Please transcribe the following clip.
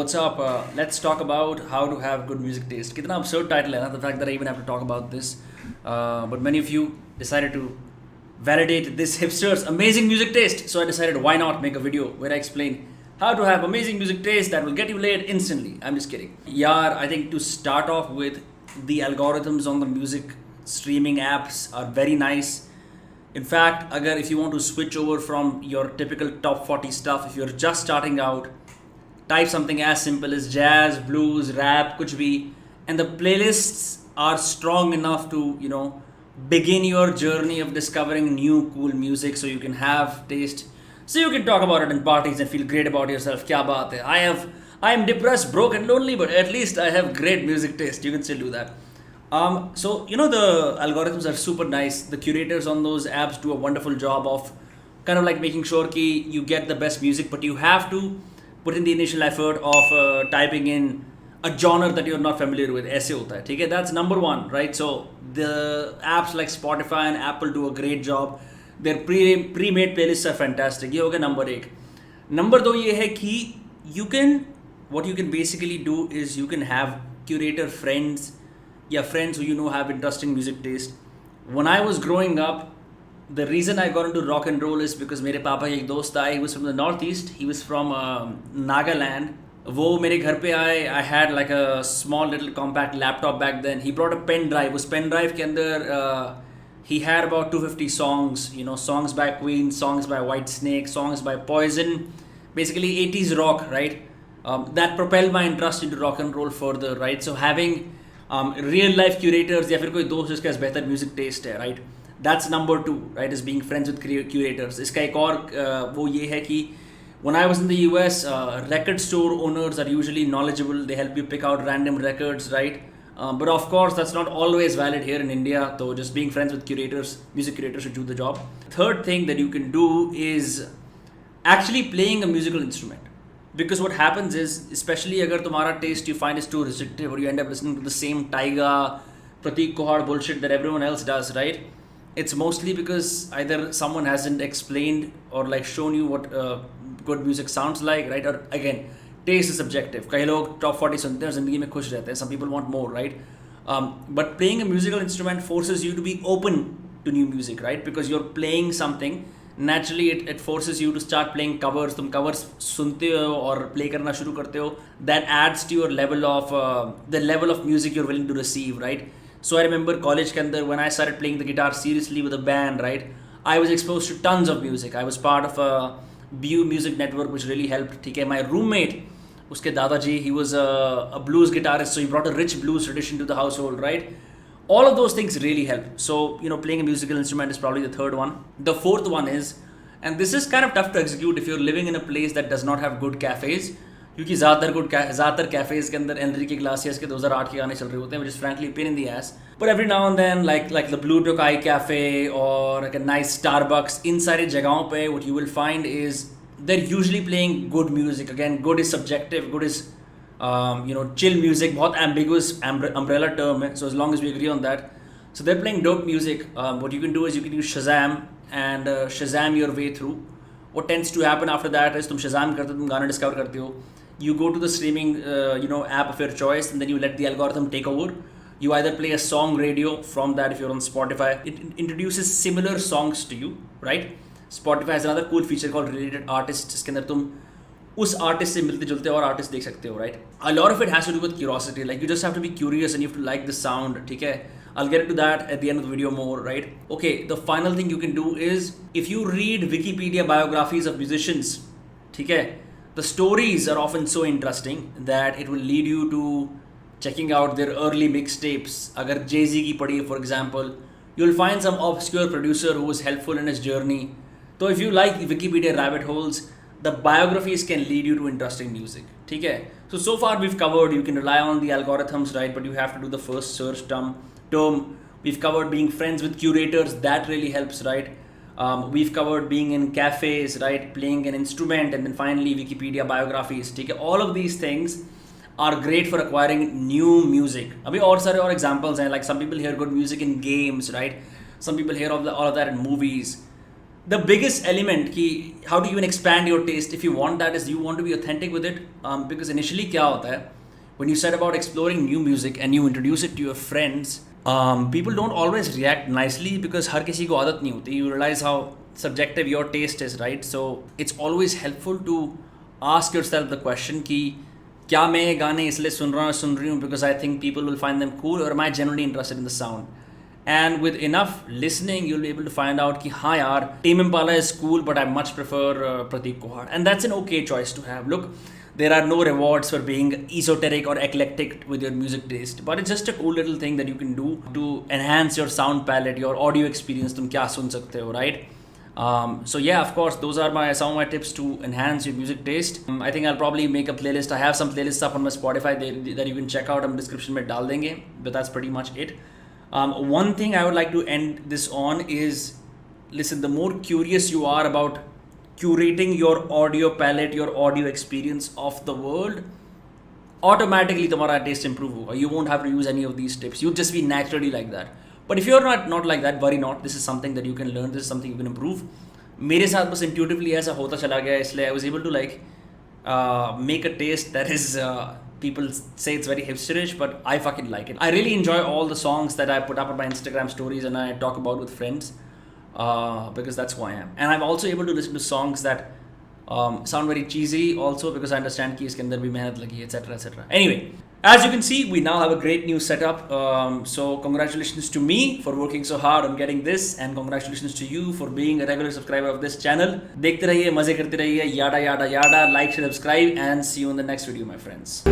what's up? Let's talk about how to have good music taste. कितना absurd title है ना, the fact that I even have to talk about this. But many of you decided to validate this hipster's amazing music taste. So I decided why not make a video where I explain how to have amazing music taste that will get you laid instantly. I'm just kidding. Yeah, I think to start off with, the algorithms on the music streaming apps are very nice. In fact, if you want to switch over from your typical top 40 stuff, if you're just starting out, type something as simple as jazz, blues, rap, kuch bhi, and the playlists are strong enough to, begin your journey of discovering new cool music so you can have taste. So you can talk about it in parties and feel great about yourself. Kya baat hai? I am depressed, broke and lonely, but at least I have great music taste. You can still do that. So the algorithms are super nice. The curators on those apps do a wonderful job of kind of like making sure ki you get the best music, but you have to put in the initial effort of typing in a genre that you're not familiar with. ऐसे होता है, ठीक है? That's number one, right? So the apps like Spotify and Apple do a great job. Their pre-made playlists are fantastic. ये हो गया number एक. Number दो ये है कि what you can basically do is you can have curator friends, friends who have interesting music taste. When I was growing up, the reason I got into rock and roll is because मेरे पापा के एक दोस्त आए. He was from the northeast. He was from Nagaland. वो मेरे घर पे आए. I had like a small little compact laptop back then. He brought a pen drive. उस pen drive के अंदर he had about 250 songs. Songs by Queen, songs by Whitesnake, songs by Poison. Basically 80s rock, right? That propelled my interest into rock and roll further, right? So having real life curators या फिर कोई दोस्त जिसके पास बेहतर music taste है, right? That's number two, right? Is being friends with curators. इसका एक और वो ये है कि when I was in the US, record store owners are usually knowledgeable. They help you pick out random records, right? But of course, that's not always valid here in India. So just being friends with curators, music curators should do the job. Third thing that you can do is actually playing a musical instrument. Because what happens is, especially अगर तुम्हारा taste you find is too restrictive or you end up listening to the same Taiga, Pratik Kohar bullshit that everyone else does, right? It's mostly because either someone hasn't explained or like shown you what good music sounds like, right? Or again, taste is subjective. कई लोग top 40 सुनते हैं और ज़िंदगी में खुश रहते हैं. Some people want more, right? But playing a musical instrument forces you to be open to new music, right? Because you're playing something. Naturally, it forces you to start playing covers. तुम covers सुनते हो और play करना शुरू करते हो. That adds to your level of the level of music you're willing to receive, right? So I remember college के अंदर when I started playing the guitar seriously with a band, right? I was exposed to tons of music. I was part of a BU music network which really helped. ठीक है, my roommate, उसके दादाजी, he was a blues guitarist, so he brought a rich blues tradition to the household, right? All of those things really help. So, playing a musical instrument is probably the third one. The fourth one is, and this is kind of tough to execute if you're living in a place that does not have good cafes. क्योंकि ज़्यादातर cafes के अंदर Enrique Iglesias के 2008 के गाने चल रहे होते हैं, which is frankly a pain in the ass. But every now and then, like the Blue Tokai Cafe or like a nice Starbucks, इन सारी जगहों पे what you will find is they're usually playing good music. Again, good is subjective. Good is chill music. बहुत ambiguous umbrella term है. So as long as we agree on that, so they're playing dope music. What you can do is you can use Shazam and Shazam your way through. What tends to happen after that is तुम Shazam करते हो, तुम गाना discover करते हो. You go to the streaming app of your choice and then you let the algorithm take over. You either play a song radio from that if you're on Spotify. It introduces similar songs to you, right? Spotify has another cool feature called related artists जिसके अंदर तुम उस artist से मिलते जुलते और artist देख सकते हो, right? A lot of it has to do with curiosity. Like you just have to be curious and you have to like the sound, ठीक है? I'll get into that at the end of the video more, right? Okay, the final thing you can do is if you read Wikipedia biographies of musicians, ठीक है? The stories are often so interesting that it will lead you to checking out their early mixtapes. अगर Jay-Z की पढ़ी, for example, you'll find some obscure producer who was helpful in his journey. So if you like Wikipedia rabbit holes, the biographies can lead you to interesting music. ठीक है? So far we've covered you can rely on the algorithms, right? But you have to do the first search term. We've covered being friends with curators. That really helps, right? We've covered being in cafes, right? Playing an instrument, and then finally Wikipedia biographies. ठीक है? All of these things are great for acquiring new music. अभी और सारे और examples हैं. Like some people hear good music in games, right? Some people hear all of that in movies. the biggest element ki how to even expand your taste if you want that is you want to be authentic with it, because initially kya hota hai, when you set about exploring new music and you introduce it to your friends, people don't always react nicely because har kisi ko aadat nahi hoti. You realize how subjective your taste is, right? So it's always helpful to ask yourself the question ki kya main ye gaane isliye sun raha hu because I think people will find them cool, or am I genuinely interested in the sound? And with enough listening, you'll be able to find out ki haan yaar, Tame Impala is cool, but I much prefer Pradeep Kuhad. And that's an okay choice to have. Look, there are no rewards for being esoteric or eclectic with your music taste, but it's just a cool little thing that you can do to enhance your sound palette, your audio experience. Tum kya sun sakte ho, right? So yeah, of course, those are some of my tips to enhance your music taste. I think I'll probably make a playlist. I have some playlists up on my Spotify that you can check out. I'm description mein dal denge, but that's pretty much it. One thing I would like to end this on is, listen, the more curious you are about curating your audio palette, your audio experience of the world, automatically तुम्हारा taste improve होगा. You won't have to use any of these tips. You'll just be naturally like that. But if you're not like that, worry not. This is something that you can learn. This is something you can improve. मेरे साथ बस intuitively ऐसा होता चला गया, इसलिए I was able to like make a taste that is people say it's very hipsterish, but I fucking like it. I really enjoy all the songs that I put up on my Instagram stories and I talk about with friends, because that's who I am. And I'm also able to listen to songs that sound very cheesy also, because I understand कि इसके अंदर भी मेहनत लगी, etc, etc. Anyway, as you can see, we now have a great new setup. So congratulations to me for working so hard on getting this, and congratulations to you for being a regular subscriber of this channel. देखते रहिए, मजे करते रहिए, yada yada yada. Like, share, subscribe, and see you in the next video, my friends.